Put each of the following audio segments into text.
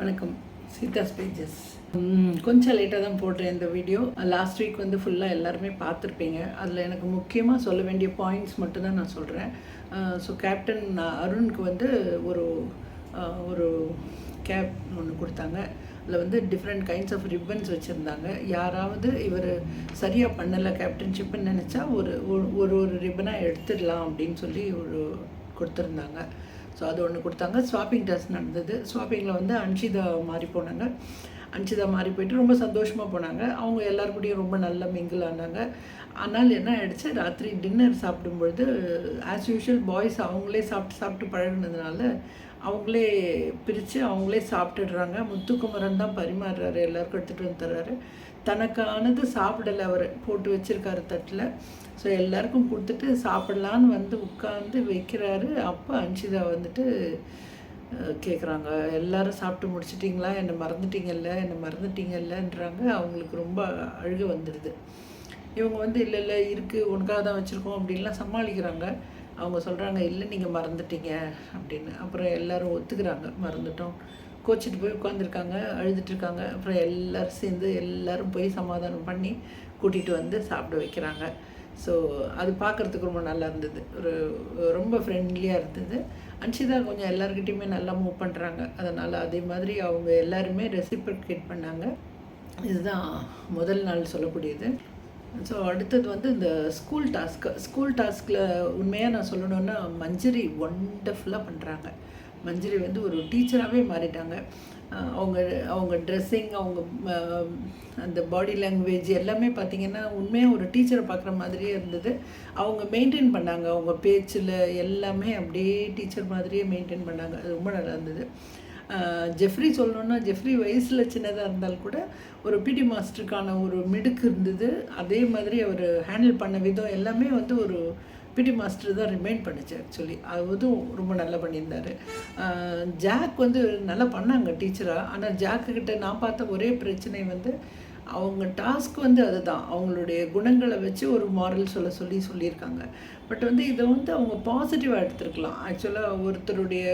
வணக்கம். சீதாஸ் பேஜஸ். கொஞ்சம் லேட்டாக தான் போடுறேன் இந்த வீடியோ. லாஸ்ட் வீக் வந்து ஃபுல்லாக எல்லாருமே பார்த்துருப்பீங்க. அதில் எனக்கு முக்கியமாக சொல்ல வேண்டிய பாயிண்ட்ஸ் மட்டும்தான் நான் சொல்கிறேன். ஸோ கேப்டன் அருணுக்கு வந்து ஒரு ஒரு கேப் ஒன்று கொடுத்தாங்க. அதில் வந்து டிஃப்ரெண்ட் கைண்ட்ஸ் ஆஃப் ரிப்பன்ஸ் வச்சுருந்தாங்க. யாராவது இவர் சரியாக பண்ணலை கேப்டன்ஷிப்னு நினச்சா ஒரு ஒரு ஒரு ரிப்பனாக எடுத்துடலாம் அப்படின்னு சொல்லி கொடுத்துருந்தாங்க. ஸோ அது ஒன்று கொடுத்தாங்க. ஸ்வாப்பிங் டெஸ்ட் நடந்தது. ஸ்வாப்பிங்கில் வந்து அன்ஷிதா மாறி போனாங்க. அன்ஷிதா மாறி போயிட்டு ரொம்ப சந்தோஷமாக போனாங்க. அவங்க எல்லாருக்கூடையும் ரொம்ப நல்ல மிங்கிள் ஆனாங்க. ஆனால் என்ன ஆகிடுச்சு, ராத்திரி டின்னர் சாப்பிடும்பொழுது ஆஸ் யூஷுவல் பாய்ஸ் அவங்களே சாப்பிட்டு பழகினதுனால அவங்களே பிரித்து அவங்களே சாப்பிட்டுடுறாங்க. முத்துக்குமரன் தான் பரிமாறுறாரு, எல்லாருக்கும் எடுத்துகிட்டு வந்து தர்றாரு. தனக்கானது சாப்பிடலை, அவர் போட்டு வச்சுருக்காரு தட்டில். ஸோ எல்லாருக்கும் கொடுத்துட்டு சாப்பிட்லான்னு வந்து உட்காந்து வைக்கிறாரு. அப்போ அன்ஷிதா வந்துட்டு கேட்குறாங்க, எல்லோரும் சாப்பிட்டு முடிச்சிட்டிங்களா, என்னை மறந்துட்டீங்கல்லன்றாங்க. அவங்களுக்கு ரொம்ப அழுக வந்துடுது. இவங்க வந்து இல்லை இருக்குது, உனக்காக தான் வச்சுருக்கோம் அப்படின்லாம் சமாளிக்கிறாங்க. அவங்க சொல்கிறாங்க, இல்லை நீங்கள் மறந்துட்டீங்க அப்படின்னு. அப்புறம் எல்லோரும் ஒத்துக்கிறாங்க, மறந்துட்டோம். கோச்சிட்டு போய் உட்காந்துருக்காங்க, அழுதுட்டுருக்காங்க. அப்புறம் எல்லோரும் சேர்ந்து எல்லோரும் போய் சமாதானம் பண்ணி கூட்டிகிட்டு வந்து சாப்பிட வைக்கிறாங்க. ஸோ அது பார்க்குறதுக்கு ரொம்ப நல்லா இருந்தது. ரொம்ப ஃப்ரெண்ட்லியாக இருந்தது. அன்ஷிதா கொஞ்சம் எல்லாருக்கிட்டையுமே நல்லா மூவ் பண்ணுறாங்க. அதனால் அதே மாதிரி அவங்க எல்லாருமே ரெசிப்ரிகேட் பண்ணாங்க. இதுதான் முதல் நாள் சொல்லக்கூடியது. ஸோ அடுத்தது வந்து இந்த ஸ்கூல் டாஸ்கில் உண்மையாக நான் சொல்லணுன்னா மஞ்சரி ஒண்டர்ஃபுல்லாக பண்ணுறாங்க. மஞ்சரி வந்து ஒரு டீச்சராகவே மாறிட்டாங்க. அவங்க ட்ரெஸ்ஸிங், அவங்க அந்த பாடி லாங்குவேஜ் எல்லாமே பார்த்திங்கன்னா உண்மையாக ஒரு டீச்சரை பார்க்குற மாதிரியே இருந்தது. அவங்க மெயின்டைன் பண்ணாங்க, அவங்க பேச்சில் எல்லாமே அப்படியே டீச்சர் மாதிரியே மெயின்டைன் பண்ணாங்க. அது ரொம்ப நல்லா இருந்தது. ஜெஃப்ரி சொல்லணுன்னா, ஜெஃப்ரி வயசில் சின்னதாக இருந்தால் கூட ஒரு பிடி மாஸ்டருக்கான ஒரு மிடுக்கு இருந்தது. அதே மாதிரி அவர் ஹேண்டில் பண்ண விதம் எல்லாமே வந்து ஒரு பிடி மாஸ்டர் தான் ரிமைண்ட் பண்ணிச்சு. ஆக்சுவலி அதுவும் ரொம்ப நல்லா பண்ணியிருந்தார். ஜாக் வந்து நல்லா பண்ணாங்க டீச்சராக. ஆனால் ஜாக்குக்கிட்ட நான் பார்த்த ஒரே பிரச்சனை வந்து அவங்க டாஸ்க் வந்து அதுதான், அவங்களுடைய குணங்களை வச்சு ஒரு மாரல் சொல்லியிருக்காங்க. பட் வந்து இதை வந்து அவங்க பாசிட்டிவாக எடுத்துருக்கலாம். ஆக்சுவலாக ஒருத்தருடைய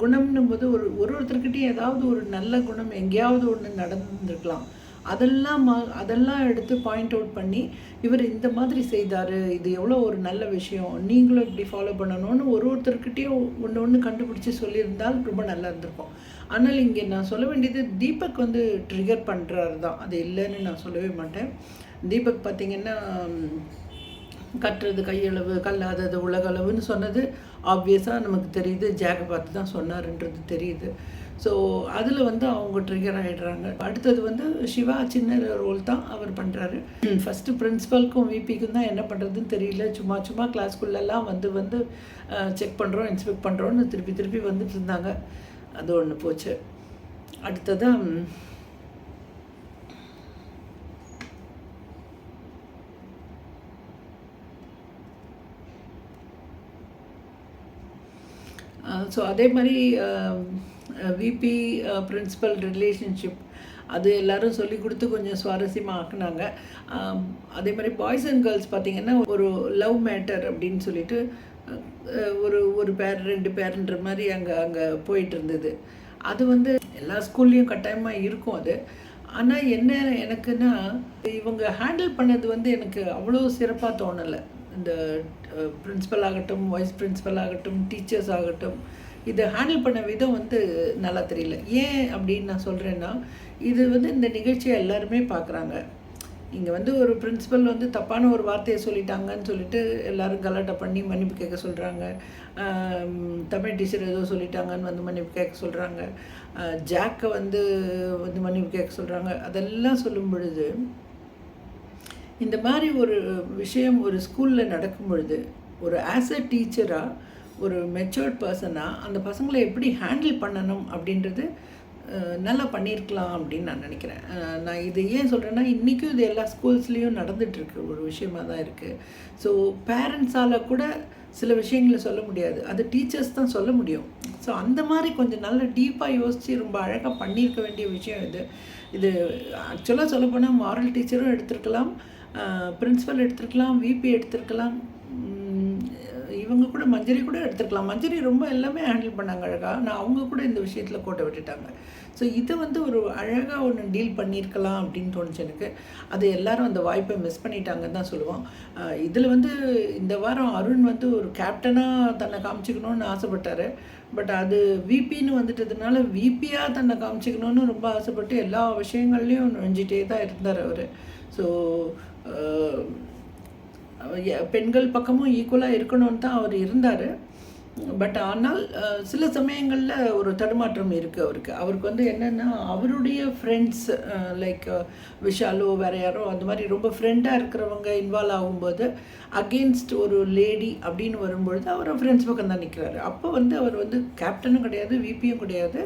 குணம்னும் போது ஒருத்தர்கிட்டையும் ஏதாவது ஒரு நல்ல குணம் எங்கேயாவது ஒன்று நடந்துருக்கலாம். அதெல்லாம் எடுத்து பாயிண்ட் அவுட் பண்ணி இவர் இந்த மாதிரி செய்தார், இது எவ்வளோ ஒரு நல்ல விஷயம், நீங்களும் இப்படி ஃபாலோ பண்ணணும்னு ஒருத்தர்கிட்டையும் ஒன்று கண்டுபிடிச்சி சொல்லியிருந்தால் ரொம்ப நல்லா இருந்திருக்கும். ஆனால் இங்கே நான் சொல்ல வேண்டியது, தீபக் வந்து ட்ரிகர் பண்ணுறாரு தான், அது இல்லைன்னு நான் சொல்லவே மாட்டேன். தீபக் பார்த்திங்கன்னா கட்டுறது கையளவு கல்லாதது உலகளவுன்னு சொன்னது ஆப்வியஸாக நமக்கு தெரியுது. ஜாக்கை பார்த்து தான் சொன்னார்ன்றது தெரியுது. ஸோ அதில் வந்து அவங்க ட்ரிகர் ஆகிடுறாங்க. அடுத்தது வந்து சிவா சின்ன ரோல் தான் அவர் பண்ணுறாரு. ஃபஸ்ட்டு பிரின்ஸிபலுக்கும் விபிக்கும் தான் என்ன பண்ணுறதுன்னு தெரியல. சும்மா கிளாஸ்குள்ளெல்லாம் வந்து செக் பண்ணுறோம், இன்ஸ்பெக்ட் பண்ணுறோன்னு திருப்பி வந்துட்டு இருந்தாங்க. அது ஒன்று போச்சு. அடுத்ததான் ஸோ அதே மாதிரி விபி பிரின்சிபல் ரிலேஷன்ஷிப் அது எல்லோரும் சொல்லி கொடுத்து கொஞ்சம் சுவாரஸ்யமாக ஆக்குனாங்க. அதே மாதிரி பாய்ஸ் அண்ட் கேர்ள்ஸ் பார்த்திங்கன்னா ஒரு லவ் மேட்டர் அப்படின்னு சொல்லிட்டு ஒரு பேர் 2 பேருன்ற மாதிரி அங்கே போயிட்டு இருந்தது. அது வந்து எல்லா ஸ்கூல்லேயும் கட்டாயமாக இருக்கும் அது. ஆனால் என்ன எனக்குன்னா, இவங்க ஹேண்டில் பண்ணது வந்து எனக்கு அவ்வளோ சிறப்பாக தோணலை. இந்த பிரின்ஸிபல் ஆகட்டும், வைஸ் பிரின்ஸிபல் ஆகட்டும், டீச்சர்ஸ் ஆகட்டும், இதை ஹேண்டில் பண்ண விதம் வந்து நல்லா தெரியல. ஏன் அப்படின்னு நான் சொல்கிறேன்னா, இது வந்து இந்த நிகழ்ச்சியை எல்லாருமே பார்க்குறாங்க. இங்கே வந்து ஒரு பிரின்ஸிபல் வந்து தப்பான ஒரு வார்த்தையை சொல்லிட்டாங்கன்னு சொல்லிட்டு எல்லோரும் கலாட்டா பண்ணி மன்னிப்பு கேட்க சொல்கிறாங்க. தமிழ் டீச்சர் ஏதோ சொல்லிட்டாங்கன்னு வந்து மன்னிப்பு கேட்க சொல்கிறாங்க. ஜாக்கை வந்து மன்னிப்பு கேட்க சொல்கிறாங்க. அதெல்லாம் சொல்லும் பொழுது, இந்த மாதிரி ஒரு விஷயம் ஒரு ஸ்கூலில் நடக்கும் பொழுது, ஒரு ஆஸ் அ டீச்சராக, ஒரு மெச்சூர்ட் பர்சனாக அந்த பசங்களை எப்படி ஹேண்டில் பண்ணணும் அப்படின்றது நல்லா பண்ணியிருக்கலாம் அப்படின்னு நான் நினைக்கிறேன். நான் இது ஏன் சொல்கிறேன்னா, இன்றைக்கும் இது எல்லா ஸ்கூல்ஸ்லேயும் நடந்துகிட்ருக்கு ஒரு விஷயமாக தான் இருக்குது. ஸோ பேரண்ட்ஸால் கூட சில விஷயங்களை சொல்ல முடியாது, அது டீச்சர்ஸ் தான் சொல்ல முடியும். ஸோ அந்த மாதிரி கொஞ்சம் நல்ல டீப்பாக யோசித்து ரொம்ப அழகாக பண்ணியிருக்க வேண்டிய விஷயம் இது ஆக்சுவலாக சொல்லப்போனால் மாரல் டீச்சரும் எடுத்துருக்கலாம், பிரின்ஸிபல் எடுத்துருக்கலாம், விபி எடுத்துருக்கலாம், இவங்க கூட மஞ்சரி கூட எடுத்துக்கலாம். மஞ்சரி ரொம்ப எல்லாமே ஹேண்டில் பண்ணாங்க அழகா. நான் அவங்க கூட இந்த விஷயத்தில் கோட்டை விட்டுட்டாங்க. ஸோ இதை வந்து ஒரு அழகாக ஒன்று டீல் பண்ணியிருக்கலாம் அப்படின்னு தோணுச்சு எனக்கு. அது எல்லாரும் அந்த வாய்ப்பை மிஸ் பண்ணிட்டாங்கன்னு தான் சொல்லுவோம். இதில் வந்து இந்த வாரம் அருண் வந்து ஒரு கேப்டனாக தன்னை காமிச்சிக்கணும்னு ஆசைப்பட்டார். பட் அது விபின்னு வந்துட்டதுனால விபியாக தன்னை காமிச்சிக்கணும்னு ரொம்ப ஆசைப்பட்டு எல்லா விஷயங்கள்லையும் நுழைஞ்சிட்டே தான் இருந்தார் அவர். ஸோ பெண்கள் பக்கமும் ஈக்குவலாக இருக்கணும்னு தான் அவர் இருந்தார். பட் ஆனால் சில சமயங்களில் ஒரு தடுமாற்றம் இருக்குது அவருக்கு. அவருக்கு வந்து என்னென்னா அவருடைய ஃப்ரெண்ட்ஸ் லைக் விஷாலோ வேறு யாரோ அந்த மாதிரி ரொம்ப ஃப்ரெண்டாக இருக்கிறவங்க இன்வால்வ் ஆகும்போது அகெயின்ஸ்ட் ஒரு லேடி அப்படின்னு வரும்பொழுது அவர் ஃப்ரெண்ட்ஸ் பக்கம் தான் நிற்கிறாரு. அப்போ வந்து அவர் வந்து கேப்டனும் கிடையாது, விபியும் கிடையாது.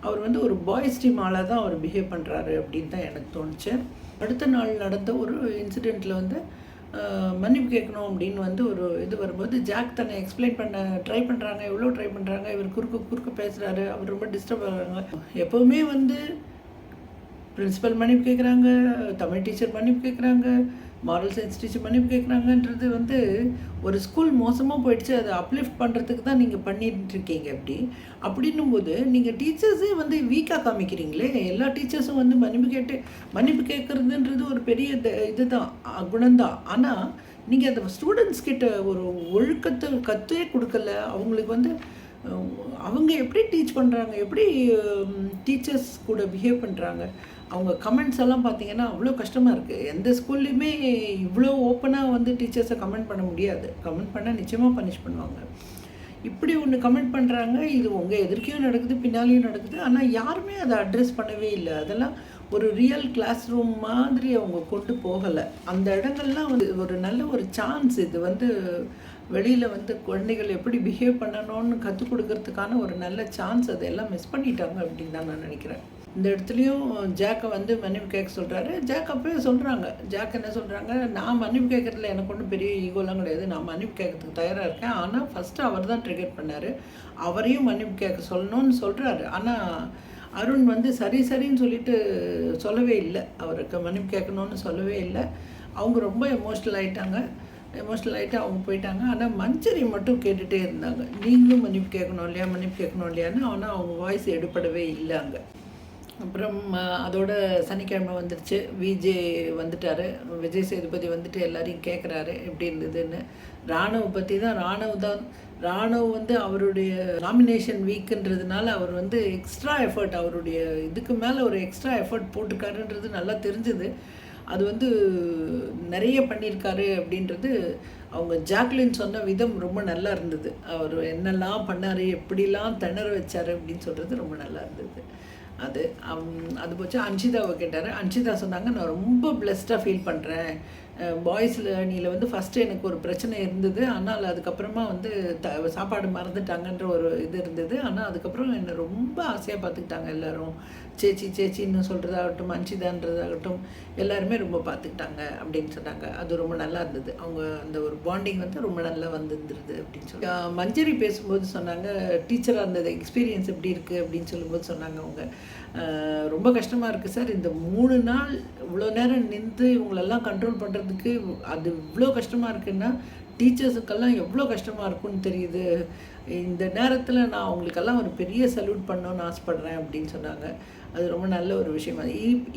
அவர் வந்து ஒரு பாய்ஸ் டீம் ஆளாக தான் அவர் பிஹேவ் பண்ணுறாரு அப்படின்னு தான் எனக்கு தோணுச்சு. அடுத்த நாள் நடந்த ஒரு இன்சிடெண்ட்டில் வந்து மன்னிப்பு கேட்கணும் அப்படின்னு வந்து ஒரு இது வரும்போது ஜாக் தன்னை எக்ஸ்பிளைன் பண்ண ட்ரை பண்ணுறாங்க, எவ்வளோ ட்ரை பண்ணுறாங்க. இவர் குறுக்க பேசுகிறாரு, அவர் ரொம்ப டிஸ்டர்ப் ஆகிறாங்க. எப்போவுமே வந்து பிரின்ஸிபல் மன்னிப்பு கேட்குறாங்க, தமிழ் டீச்சர் மன்னிப்பு கேட்குறாங்க, மாரல் சயின்ஸ் டீச்சர் மன்னிப்பு கேட்குறாங்கன்றது வந்து ஒரு ஸ்கூல் மோசமாக போயிடுச்சு, அதை அப்லிஃப்ட் பண்ணுறதுக்கு தான் நீங்கள் பண்ணிட்டுருக்கீங்க. அப்படின்னும் போது நீங்கள் டீச்சர்ஸே வந்து வீக்காக காமிக்கிறீங்களே. எல்லா டீச்சர்ஸும் வந்து மன்னிப்பு கேட்குறதுன்றது ஒரு பெரிய இதுதான், குணம்தான். ஆனால் நீங்கள் அந்த ஸ்டூடெண்ட்ஸ் கிட்ட ஒரு ஒழுக்கத்தை கற்றே கொடுக்கல. அவங்களுக்கு வந்து அவங்க எப்படி டீச் பண்ணுறாங்க, எப்படி டீச்சர்ஸ் கூட பிஹேவ் பண்ணுறாங்க. அவங்க கமெண்ட்ஸ் எல்லாம் பார்த்தீங்கன்னா அவ்வளோ கஷ்டமாக இருக்குது. எந்த ஸ்கூல்லையுமே இவ்வளோ ஓப்பனாக வந்து டீச்சர்ஸை கமெண்ட் பண்ண முடியாது. கமெண்ட் பண்ணால் நிச்சயமாக பனிஷ் பண்ணுவாங்க. இப்படி ஒன்று கமெண்ட் பண்ணுறாங்க, இது உங்கள் எதிர்க்கையும் நடக்குது, பின்னாலேயும் நடக்குது. ஆனால் யாருமே அதை அட்ரெஸ் பண்ணவே இல்லை. அதெல்லாம் ஒரு ரியல் கிளாஸ் ரூம் மாதிரி அவங்க கொண்டு போகலை. அந்த இடங்கள்லாம் வந்து ஒரு நல்ல ஒரு சான்ஸ். இது வந்து வெளியில் வந்து குழந்தைகள் எப்படி பிஹேவ் பண்ணணும்னு கற்றுக் கொடுக்கறதுக்கான ஒரு நல்ல சான்ஸ். அதெல்லாம் மிஸ் பண்ணிட்டாங்க அப்படின்னு தான் நான் நினைக்கிறேன். இந்த இடத்துலையும் ஜாக்கை வந்து மன்னிப்பு கேட்க சொல்கிறாரு. ஜாக் அப்போயே சொல்கிறாங்க. ஜாக் என்ன சொல்கிறாங்க, நான் மன்னிப்பு கேட்குறதுல எனக்கு ஒன்றும் பெரிய ஈகோலாம் கிடையாது, நான் மன்னிப்பு கேட்கறதுக்கு தயாராக இருக்கேன். ஆனால் ஃபஸ்ட்டு அவர் தான் ட்ரிகர் பண்ணார், அவரையும் மன்னிப்பு கேட்க சொல்லணும்னு சொல்கிறாரு. ஆனால் அருண் வந்து சரின்னு சொல்லிட்டு சொல்லவே இல்லை, அவருக்கு மன்னிப்பு கேட்கணும்னு சொல்லவே இல்லை. அவங்க ரொம்ப எமோஷ்னல் ஆகிட்டாங்க. அவங்க போயிட்டாங்க. ஆனால் மஞ்சரி மட்டும் கேட்டுகிட்டே இருந்தாங்க, நீங்களும் மன்னிப்பு கேட்கணும் இல்லையான்னு. ஆனால் அவங்க வாய்ஸ் எடுப்படவே இல்லை அங்கே. அப்புறம் அதோட சனிக்கிழமை வந்துடுச்சு. வந்துட்டார். விஜய் சேதுபதி வந்துட்டு எல்லாரையும் கேட்குறாரு எப்படி இருந்ததுன்னு. ராணுவ பற்றி தான். ராணுவ வந்து அவருடைய நாமினேஷன் வீக்குன்றதுனால அவர் வந்து எக்ஸ்ட்ரா எஃபர்ட், அவருடைய இதுக்கு மேலே ஒரு எக்ஸ்ட்ரா எஃபர்ட் போட்டிருக்காருன்றது நல்லா தெரிஞ்சுது. அது வந்து நிறைய பண்ணியிருக்காரு அப்படின்றது அவங்க ஜாக்லின் சொன்ன விதம் ரொம்ப நல்லா இருந்தது. அவர் என்னெல்லாம் பண்ணார், எப்படிலாம் திணற வச்சார் அப்படின்னு சொல்கிறது ரொம்ப நல்லா இருந்தது. அது போச்சு. அன்ஷிதாவை கேட்டார். அன்ஷிதா சொன்னாங்க, நான் ரொம்ப பிளெஸ்டாக ஃபீல் பண்ணுறேன். பாய்ஸில் அணியில் வந்து ஃபஸ்ட்டு எனக்கு ஒரு பிரச்சனை இருந்தது, ஆனால் அதுக்கப்புறமா வந்து சாப்பாடு மறந்துட்டாங்கன்ற ஒரு இது இருந்தது. ஆனால் அதுக்கப்புறம் என்னை ரொம்ப ஆசையாக பார்த்துக்கிட்டாங்க எல்லோரும். சேச்சின்னு சொல்கிறதாகட்டும், அன்ஷிதான்றதாகட்டும், எல்லாருமே ரொம்ப பார்த்துக்கிட்டாங்க அப்படின்னு சொன்னாங்க. அது ரொம்ப நல்லா இருந்தது. அவங்க அந்த ஒரு பாண்டிங் வந்து ரொம்ப நல்லா வந்துருந்துருது அப்படின்னு சொல்லி. மஞ்சரி பேசும்போது சொன்னாங்க, டீச்சராக இருந்தது எக்ஸ்பீரியன்ஸ் எப்படி இருக்குது அப்படின்னு சொல்லும்போது சொன்னாங்க அவங்க, ரொம்ப கஷ்டமாக இருக்குது சார், இந்த 3 நாள் இவ்வளோ நேரம் நின்று இவங்களெல்லாம் கண்ட்ரோல் பண்ணுறதுக்கு அது இவ்வளோ கஷ்டமாக இருக்குன்னா டீச்சர்ஸுக்கெல்லாம் எவ்வளோ கஷ்டமாக இருக்குன்னு தெரியுது. இந்த நேரத்தில் நான் அவங்களுக்கெல்லாம் ஒரு பெரிய சல்யூட் பண்ணணும்னு ஆசைப்பட்றேன் அப்படின்னு சொன்னாங்க. அது ரொம்ப நல்ல ஒரு விஷயமா.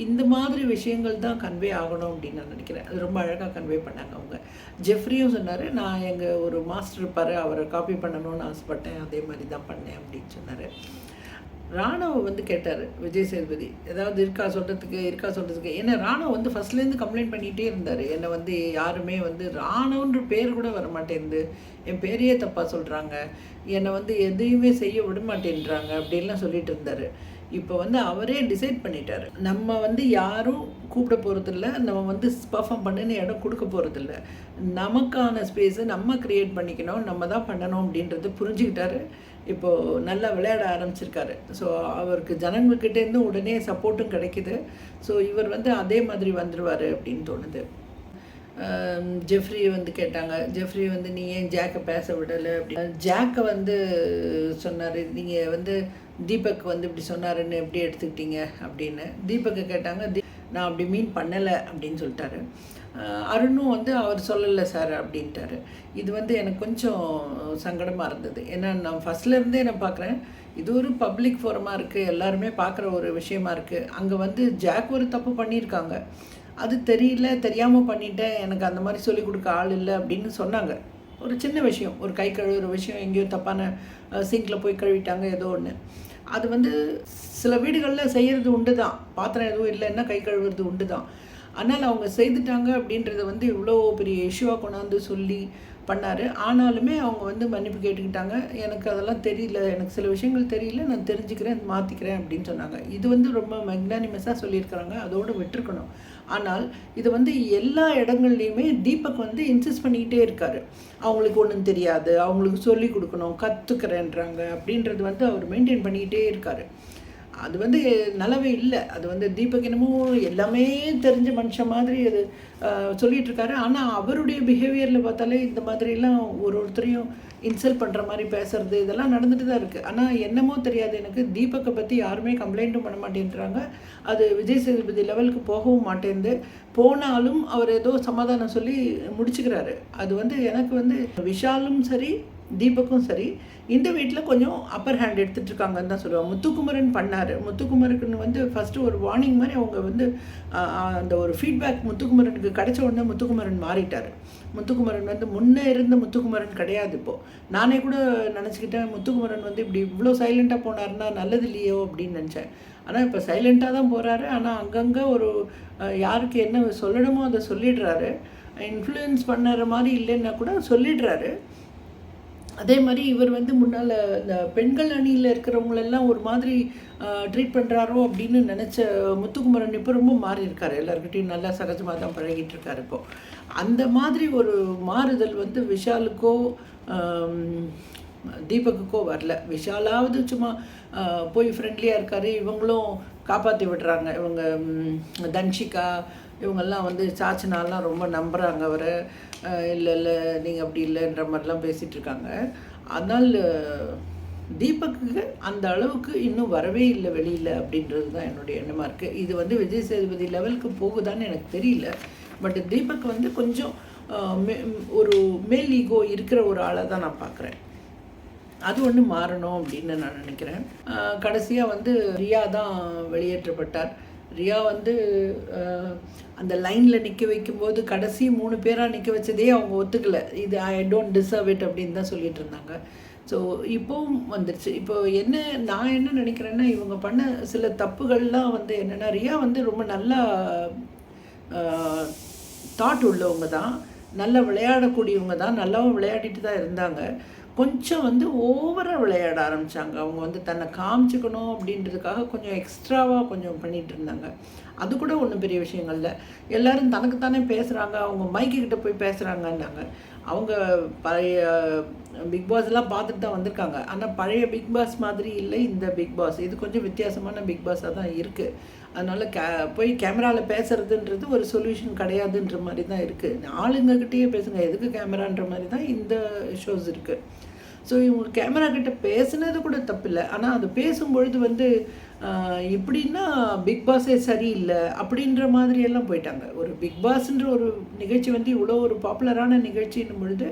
இந்த மாதிரி விஷயங்கள் தான் கன்வே ஆகணும் அப்படின்னு நான் நினைக்கிறேன். அது ரொம்ப அழகாக கன்வே பண்ணாங்க அவங்க. ஜெஃப்ரியும் சொன்னார், நான் எங்கள் ஒரு மாஸ்டர் இருப்பார், அவரை காப்பி பண்ணணும்னு ஆசைப்பட்டேன், அதே மாதிரி தான் பண்ணேன் அப்படின்னு சொன்னார். ராணுவ வந்து கேட்டார் விஜய் சேதுபதி, ஏதாவது இருக்கா சொல்கிறதுக்கு. ஏன்னா ராணுவ வந்து ஃபஸ்ட்லேருந்து கம்ப்ளைண்ட் பண்ணிகிட்டே இருந்தார். என்னை வந்து யாருமே வந்து ராணுவன்ற பேர் கூட வர மாட்டேங்குது, என் பேரையே தப்பாக சொல்கிறாங்க, என்னை வந்து எதையுமே செய்ய விட மாட்டேன்றாங்க அப்படின்லாம் சொல்லிட்டு இருந்தார். இப்போ வந்து அவரே டிசைட் பண்ணிட்டார், நம்ம வந்து யாரும் கூப்பிட போகிறதில்ல, நம்ம வந்து பர்ஃபார்ம் பண்ணுன்னு இடம் கொடுக்க போகிறதில்ல, நமக்கான ஸ்பேஸை நம்ம க்ரியேட் பண்ணிக்கணும், நம்ம தான் பண்ணணும் அப்படின்றது புரிஞ்சுக்கிட்டாரு. இப்போது நல்லா விளையாட ஆரம்பிச்சிருக்காரு. ஸோ அவருக்கு ஜனங்கள்கிட்டேருந்து உடனே சப்போர்ட்டும் கிடைக்கிது. ஸோ இவர் வந்து அதே மாதிரி வந்துடுவார் அப்படின்னு தோணுது. ஜெஃப்ரி வந்து கேட்டாங்க, ஜெஃப்ரி வந்து நீ ஏன் ஜாக்கை பேச விடலை அப்படின்னு. ஜாக்கை வந்து சொன்னார், நீங்கள் வந்து தீபக் வந்து இப்படி சொன்னாருன்னு எப்படி எடுத்துக்கிட்டீங்க அப்படின்னு. தீபக்கை கேட்டாங்க, நான் அப்படி மீன் பண்ணலை அப்படின்னு சொல்லிட்டாரு. அருணும் வந்து அவர் சொல்லலை சார் அப்படின்ட்டாரு. இது வந்து எனக்கு கொஞ்சம் சங்கடமாக இருந்தது. ஏன்னா நான் ஃபஸ்ட்லேருந்தே நான் பார்க்குறேன், இது ஒரு பப்ளிக் ஃபோரமாக இருக்குது, எல்லாருமே பார்க்குற ஒரு விஷயமா இருக்குது. அங்கே வந்து ஜாக் ஒரு தப்பு பண்ணியிருக்காங்க, அது தெரியல, தெரியாமல் பண்ணிட்டேன், எனக்கு அந்த மாதிரி சொல்லிக் கொடுக்க ஆள் இல்லை அப்படின்னு சொன்னாங்க. ஒரு சின்ன விஷயம், ஒரு கை கழுவுற விஷயம், எங்கேயோ தப்பான சிங்கில் போய் கழுவிட்டாங்க ஏதோ ஒன்று. அது வந்து சில வீடுகளில் செய்கிறது உண்டு தான், பாத்திரம் எதுவும் இல்லைன்னா கை கழுவுறது உண்டு தான். ஆனால் அவங்க செய்துட்டாங்க அப்படின்றத வந்து இவ்வளோ பெரிய இஷ்யூவாக கொண்டாந்து சொல்லி பண்ணார். ஆனாலுமே அவங்க வந்து மன்னிப்பு கேட்டுக்கிட்டாங்க. எனக்கு அதெல்லாம் தெரியல, எனக்கு சில விஷயங்கள் தெரியல, நான் தெரிஞ்சுக்கிறேன், மாற்றிக்கிறேன் அப்படின்னு சொன்னாங்க. இது வந்து ரொம்ப மெக்னானிமஸாக சொல்லியிருக்கிறாங்க, அதோடு விட்டுருக்கணும். ஆனால் இது வந்து எல்லா இடங்கள்லையுமே தீபக் வந்து இன்சிஸ்ட் பண்ணிக்கிட்டே இருக்கார். அவங்களுக்கு ஒன்றும் தெரியாது, அவங்களுக்கு சொல்லி கொடுக்கணும், கற்றுக்கிறேன்றாங்க அப்படின்றது வந்து அவர் மெயின்டைன் பண்ணிக்கிட்டே இருக்கார். அது வந்து நல்லாவே இல்லை. அது வந்து தீபக் என்னமோ எல்லாமே தெரிஞ்ச மனுஷன் மாதிரி அது சொல்லிகிட்ருக்காரு. ஆனால் அவருடைய பிஹேவியரில் பார்த்தாலே இந்த மாதிரிலாம் ஒருத்தரையும் இன்சல்ட் பண்ணுற மாதிரி பேசுறது இதெல்லாம் நடந்துட்டு தான் இருக்குது. ஆனால் என்னமோ தெரியாது, எனக்கு தீபக்கை பற்றி யாருமே கம்ப்ளைண்ட்டும் பண்ண மாட்டேன்றாங்க. அது விஜய் சேதுபதி லெவலுக்கு போகவும் மாட்டேங்குது. போனாலும் அவர் ஏதோ சமாதானம் சொல்லி முடிச்சுக்கிறாரு. அது வந்து எனக்கு வந்து விஷாலும் சரி தீபக்கும் சரி இந்த வீட்டில் கொஞ்சம் அப்பர் ஹேண்ட் எடுத்துகிட்ருக்காங்கன்னு தான் சொல்லுவாங்க. முத்துக்குமரன் பண்ணார். முத்துக்குமரனுக்குன்னு வந்து ஃபஸ்ட்டு ஒரு வார்னிங் மாதிரி அவங்க வந்து அந்த ஒரு ஃபீட்பேக் முத்துக்குமரனுக்கு கிடைச்ச உடனே முத்துக்குமரன் மாறிட்டார். முத்துக்குமரன் வந்து முன்னே இருந்த முத்துக்குமரன் கிடையாது இப்போது. நானே கூட நினச்சிக்கிட்டேன் முத்துக்குமரன் வந்து இப்படி இவ்வளோ சைலண்ட்டாக போனார்னா நல்லது இல்லையோ அப்படின்னு நினச்சேன். ஆனால் இப்போ சைலண்ட்டாக தான் போகிறாரு. ஆனால் அங்கங்கே ஒரு யாருக்கு என்ன சொல்லணுமோ அதை சொல்லிடுறாரு. இன்ஃப்ளூயன்ஸ் பண்ணுற மாதிரி இல்லைன்னா கூட சொல்லிடுறாரு. அதே மாதிரி இவர் வந்து முன்னால் இந்த பெண்கள் அணியில் இருக்கிறவங்களெல்லாம் ஒரு மாதிரி ட்ரீட் பண்ணுறாரோ அப்படின்னு நினச்ச முத்துக்குமரன் இப்போ ரொம்ப மாறி இருக்கார். எல்லாருக்கிட்டையும் நல்லா சகஜமாக தான் பழகிட்டு இருக்கார். இப்போது அந்த மாதிரி ஒரு மாறுதல் வந்து விஷாலுக்கோ தீபக்குக்கோ வரல. விஷாலாவது சும்மா போய் ஃப்ரெண்ட்லியாக இருக்கார். இவங்களும் காப்பாற்றி விடுறாங்க. இவங்க தன்ஷிகா இவங்கெல்லாம் வந்து சாச்சனாலாம் ரொம்ப நம்புகிறாங்க அவரை. இல்லை இல்லை நீங்கள் அப்படி இல்லைன்ற மாதிரிலாம் பேசிகிட்டு இருக்காங்க. அதனால் தீபக்கு அந்த அளவுக்கு இன்னும் வரவே இல்லை வெளியில் அப்படின்றது தான் என்னுடைய எண்ணமாக இருக்குது. இது வந்து விஜய் சேதுபதி லெவலுக்கு போகுதான்னு எனக்கு தெரியல. பட் தீபக் வந்து கொஞ்சம் ஒரு மேல் ஈகோ இருக்கிற ஒரு ஆளாக தான் நான் பார்க்குறேன். அது ஒன்று மாறணும் அப்படின்னு நான் நினைக்கிறேன். கடைசியாக வந்து ரியா தான் வெளியேற்றப்பட்டார். ரியா வந்து அந்த லைனில் நிற்க வைக்கும்போது கடைசி 3 பேராக நிற்க வச்சதே அவங்க ஒத்துக்கலை. இது ஐ டோன்ட் டிசர்வ் இட் அப்படின்னு தான் சொல்லிட்டு இருந்தாங்க. ஸோ இப்போவும் வந்துருச்சு. இப்போ நான் என்ன நினைக்கிறேன்னா, இவங்க பண்ண சில தப்புகள்லாம் வந்து என்னென்னா, ரியா வந்து ரொம்ப நல்லா தாட் உள்ளவங்க தான், நல்லா விளையாடக்கூடியவங்க தான், நல்லாவும் விளையாடிட்டு தான் இருந்தாங்க. கொஞ்சம் வந்து ஓவராக விளையாட ஆரம்பித்தாங்க. அவங்க வந்து தன்னை காமிச்சிக்கணும் அப்படின்றதுக்காக கொஞ்சம் எக்ஸ்ட்ராவாக கொஞ்சம் பண்ணிகிட்டு இருந்தாங்க. அது கூட ஒன்றும் பெரிய விஷயங்கள் இல்லை. எல்லோரும் தனக்குத்தானே பேசுகிறாங்க, அவங்க மைக்கிட்ட போய் பேசுகிறாங்கன்னாங்க. அவங்க பழைய பிக் பாஸ்லாம் பார்த்துட்டு தான் வந்திருக்காங்க. ஆனால் பழைய பிக் பாஸ் மாதிரி இல்லை இந்த பிக் பாஸ். இது கொஞ்சம் வித்தியாசமான பிக் பாஸாக தான் இருக்குது. அதனால் போய் கேமராவில் பேசுகிறதுன்றது ஒரு சொல்யூஷன் கிடையாதுன்ற மாதிரி தான் இருக்குது. ஆளுங்கக்கிட்டேயே பேசுங்க, எதுக்கு கேமரான்ற மாதிரி தான் இந்த ஷோஸ் இருக்குது. ஸோ இவங்க கேமரா கிட்ட பேசுனது கூட தப்பில்லை. ஆனால் அது பேசும்பொழுது வந்து இப்படின்னா பிக் பாஸே சரியில்லை அப்படின்ற மாதிரியெல்லாம் போயிட்டாங்க. ஒரு பிக் பாஸ்ன்ற ஒரு நிகழ்ச்சி வந்து இவ்வளோ ஒரு பாப்புலரான நிகழ்ச்சின்னும் பொழுது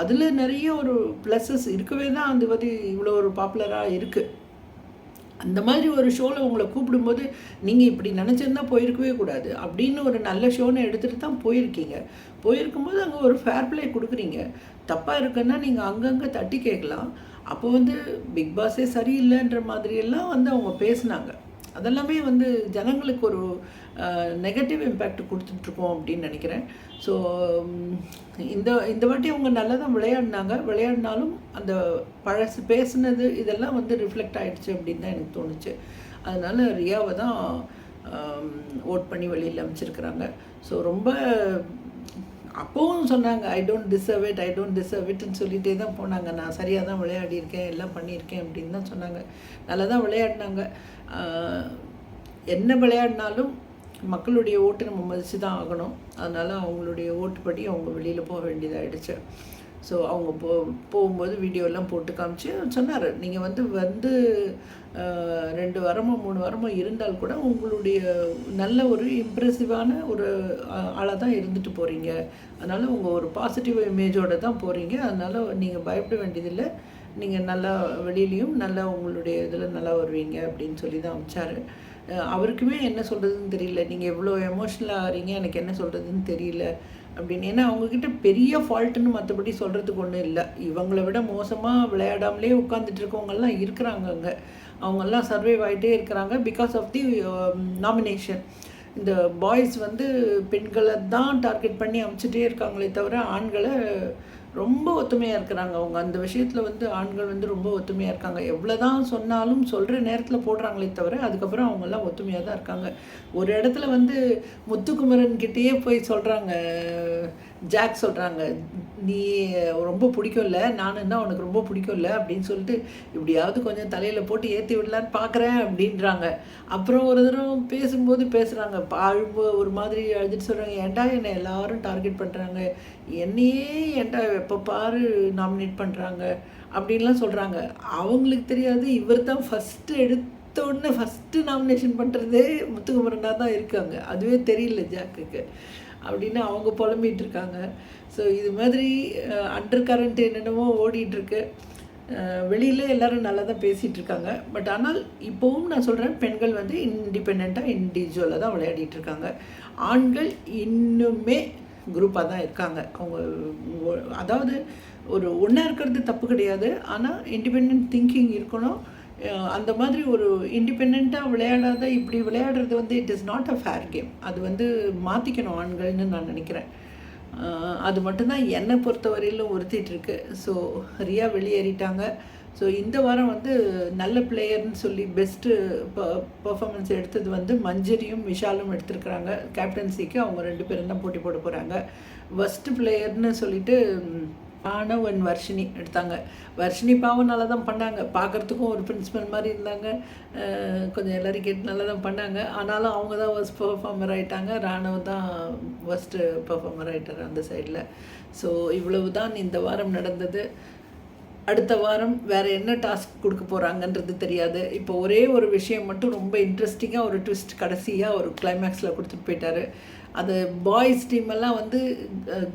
அதில் நிறைய ஒரு ப்ளஸஸ் இருக்கவே தான் அது வந்து இவ்வளோ ஒரு பாப்புலராக இருக்குது. அந்த மாதிரி ஒரு ஷோவில் உங்களை கூப்பிடும்போது நீங்கள் இப்படி நினச்சிருந்தா போயிருக்கவே கூடாது அப்படின்னு ஒரு நல்ல ஷோன்னு எடுத்துகிட்டு தான் போயிருக்கீங்க. போயிருக்கும்போது அங்கே ஒரு ஃபேர் ப்ளே கொடுக்குறீங்க. தப்பாக இருக்குன்னா நீங்கள் அங்கங்கே தட்டி கேட்கலாம். அப்போ வந்து பிக் பாஸே சரியில்லைன்ற மாதிரியெல்லாம் வந்து அவங்க பேசினாங்க. அதெல்லாமே வந்து ஜனங்களுக்கு ஒரு நெகட்டிவ் இம்பேக்ட் கொடுத்துட்ருக்கோம் அப்படின்னு நினைக்கிறேன். ஸோ இந்த வாட்டி அவங்க நல்லா தான் விளையாடினாலும் அந்த பழசு பேசுனது இதெல்லாம் வந்து ரிஃப்ளெக்ட் ஆகிடுச்சு அப்படின்னு தான் எனக்கு தோணுச்சு. அதனால் ரியாவை தான் ஓட் பண்ணி வெளியில் அமைச்சிருக்கிறாங்க. ஸோ ரொம்ப அப்போவும் சொன்னாங்க ஐ டோன்ட் டிசர்வ் இட்னு சொல்லிகிட்டே தான் போனாங்க. நான் சரியாக தான் விளையாடியிருக்கேன், எல்லாம் பண்ணியிருக்கேன் அப்படின்னு தான் சொன்னாங்க. நல்லா தான் விளையாடினாங்க. என்ன விளையாடினாலும் மக்களுடைய ஓட்டு நம்ம மதித்து தான் ஆகணும். அதனால் அவங்களுடைய ஓட்டுப்படி அவங்க வெளியில் போக வேண்டியதாகிடுச்சு. ஸோ அவங்க போகும்போது வீடியோலாம் போட்டு காமிச்சு சொன்னார், நீங்கள் வந்து 2 வாரமோ 3 வாரமோ இருந்தால் கூட உங்களுடைய நல்ல ஒரு இம்ப்ரெசிவான ஒரு ஆளாக தான் இருந்துட்டு போகிறீங்க. அதனால் உங்கள் ஒரு பாசிட்டிவ் இமேஜோடு தான் போகிறீங்க. அதனால் நீங்கள் பயப்பட வேண்டியதில்லை. நீங்கள் நல்லா வெளியிலையும் நல்லா உங்களுடைய இதில் நல்லா வருவீங்க அப்படின்னு சொல்லி தான் அனுப்பிச்சார். அவருக்குமே என்ன சொல்கிறதுன்னு தெரியல. நீங்கள் எவ்வளோ எமோஷ்னலாக ஆகிறீங்க, எனக்கு என்ன சொல்கிறதுன்னு தெரியல அப்படின்னு. ஏன்னா அவங்கக்கிட்ட பெரிய ஃபால்ட்டுன்னு மற்றபடி சொல்கிறதுக்கு ஒன்றும் இல்லை. இவங்கள விட மோசமாக விளையாடாமலே உட்காந்துட்டு இருக்கவங்கெல்லாம் இருக்கிறாங்க அங்கே. அவங்கெல்லாம் சர்வைவ் ஆகிட்டே இருக்கிறாங்க பிகாஸ் ஆஃப் தி நாமினேஷன். இந்த பாய்ஸ் வந்து பெண்களை தான் டார்கெட் பண்ணி அமுச்சிட்டே இருக்காங்களே தவிர ஆண்களை ரொம்ப ஒத்துமையாக இருக்கிறாங்க. அவங்க அந்த விஷயத்தில் வந்து ஆண்கள் வந்து ரொம்ப ஒத்துமையாக இருக்காங்க. எவ்வளோ தான் சொன்னாலும் சொல்கிற நேரத்தில் போடுறாங்களே தவிர அதுக்கப்புறம் அவங்கெல்லாம் ஒத்துமையாக தான் இருக்காங்க. ஒரு இடத்துல வந்து முத்துக்குமரன் கிட்டேயே போய் சொல்கிறாங்க, ஜாக் சொல்கிறாங்க, நீ ரொம்ப பிடிக்கும்ல, நானுன்னா உனக்கு ரொம்ப பிடிக்கும்ல அப்படின்னு சொல்லிட்டு இப்படியாவது கொஞ்சம் தலையில் போட்டு ஏற்றி விடலான்னு பார்க்குறேன் அப்படின்றாங்க. அப்புறம் ஒரு தடவை பேசும்போது பேசுகிறாங்க, ஒரு மாதிரி அழுதுட்டு சொல்கிறாங்க, ஏன்டா என்னை எல்லாரும் டார்கெட் பண்ணுறாங்க, என்னையே ஏன்டா எப்போ பாரு நாமினேட் பண்ணுறாங்க அப்படின்லாம் சொல்கிறாங்க. அவங்களுக்கு தெரியாது இவர் தான் ஃபஸ்ட்டு நாமினேஷன் பண்ணுறதே முத்துக்குமரனாக தான் இருக்காங்க. அதுவே தெரியல ஜாக்குக்கு அப்படின்னு அவங்க புலம்பிகிட்டு இருக்காங்க. ஸோ இது மாதிரி அண்டர் கரண்ட் என்னென்னமோ ஓடிட்டுருக்கு. வெளியில் எல்லோரும் நல்லா தான் பேசிகிட்டு இருக்காங்க. பட் ஆனால் இப்போவும் நான் சொல்கிறேன், பெண்கள் வந்து இண்டிபெண்ட்டாக இண்டிவிஜுவலாக தான் விளையாடிட்டுருக்காங்க. ஆண்கள் இன்னுமே குரூப்பாக தான் இருக்காங்க. அவங்க அதாவது ஒரு ஒன்றா இருக்கிறது தப்பு கிடையாது, ஆனால் இண்டிபெண்ட் திங்கிங் இருக்கணும். அந்த மாதிரி ஒரு இண்டிபெண்ட்டாக விளையாடாத இப்படி விளையாடுறது வந்து it is not a fair game. அது வந்து மாற்றிக்கணும் ஆண்கள்னு நான் நினைக்கிறேன். அது மட்டும்தான் என்னை பொறுத்த வரையிலும் உறுத்திட்டுருக்கு. ஸோ ரியா வெளியேறிட்டாங்க. ஸோ இந்த வாரம் வந்து நல்ல பிளேயர்னு சொல்லி பெஸ்ட்டு பர்ஃபார்மன்ஸ் எடுத்தது வந்து மஞ்சரியும் விஷாலும் எடுத்திருக்கிறாங்க. கேப்டன்சிக்கு அவங்க 2 பேரும் தான் போட்டி போட போகிறாங்க. ஃபஸ்ட்டு பிளேயர்னு சொல்லிட்டு ஆனவ் அண்ட் வர்ஷினி எடுத்தாங்க. வர்ஷினி பாவம் நல்லா தான் பண்ணாங்க, பார்க்குறதுக்கும் ஒரு பிரின்சிபல் மாதிரி இருந்தாங்க, கொஞ்சம் எல்லோரும் கேட்டு நல்லா தான் பண்ணாங்க. ஆனாலும் அவங்க தான் ஃபஸ்ட் பர்ஃபார்மர் ஆகிட்டாங்க. ராணவ் தான் ஃபஸ்ட்டு பர்ஃபார்மர் ஆகிட்டார் அந்த சைடில். ஸோ இவ்வளவு தான் இந்த வாரம் நடந்தது. அடுத்த வாரம் வேறு என்ன டாஸ்க் கொடுக்க போகிறாங்கன்றது தெரியாது. இப்போ ஒரே ஒரு விஷயம் மட்டும் ரொம்ப இன்ட்ரெஸ்டிங்காக ஒரு ட்விஸ்ட் கடைசியாக ஒரு கிளைமேக்ஸில் கொடுத்துட்டு போயிட்டார். அது பாய்ஸ் டீமெல்லாம் வந்து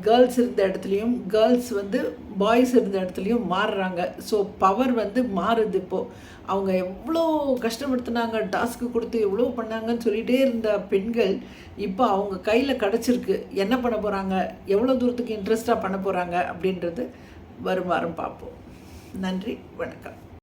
கேர்ள்ஸ் இருந்த இடத்துலையும் கேர்ள்ஸ் வந்து பாய்ஸ் இருந்த இடத்துலையும் மாறுறாங்க. ஸோ பவர் வந்து மாறுது. இப்போது அவங்க எவ்வளோ கஷ்டப்படுத்தினாங்க, டாஸ்க்கு கொடுத்து எவ்வளோ பண்ணாங்கன்னு சொல்லிகிட்டே இருந்த பெண்கள் இப்போ அவங்க கையில் கிடச்சிருக்கு. என்ன பண்ண போகிறாங்க, எவ்வளோ தூரத்துக்கு இன்ட்ரெஸ்டாக பண்ண போகிறாங்க அப்படின்றது வரும் வாரம் பார்ப்போம். நன்றி, வணக்கம்.